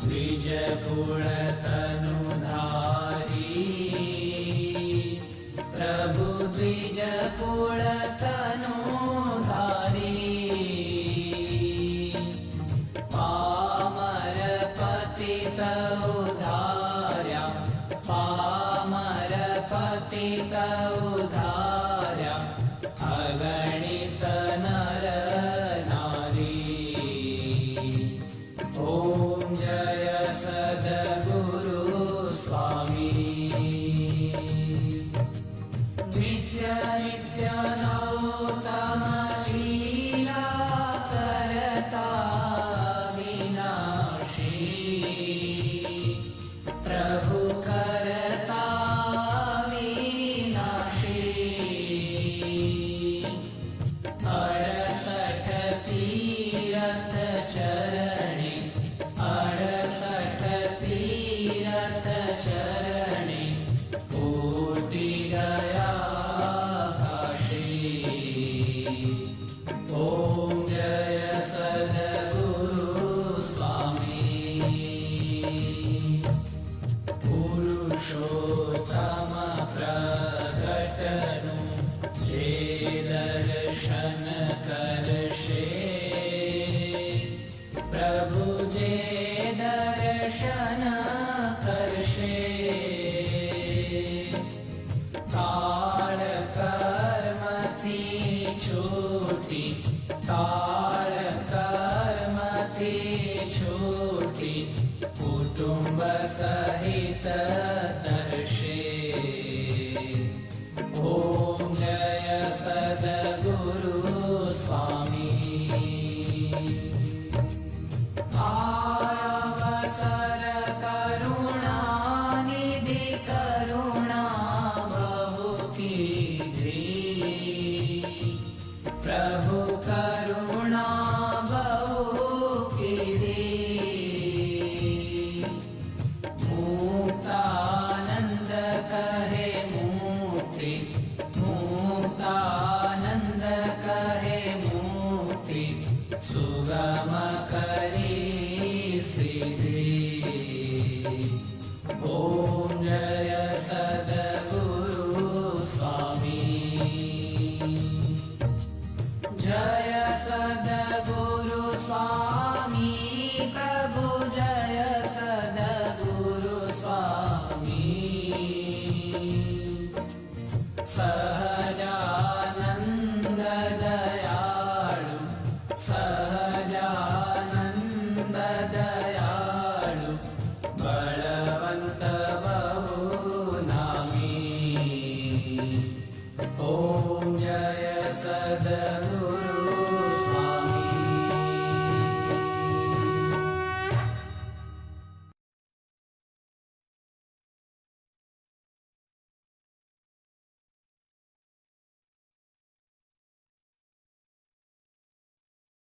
द्विजकुलतनुधारी प्रभु द्विजकुलतनुधारी Palmer पतित उद्धार्या Palmer पतित उद्धार्या अगणित नर नारी। ओम जय सद्गुरु स्वामी। नित्य नित्य नौतम लीला करता विनाशी प्रभु करता विनाशी। 68 तीरथ चरणे 68 तीरथ चरणे कोटि गया काशी। ओम जय सद्गुरु स्वामी। पुरुषोत्तम प्रकटनु जे दर्शन करशे प्रभु जे दर्शन करशे। काल कर्म थी छूटी काल कर्म थी छूटी कुटुंब सहित दर्शे।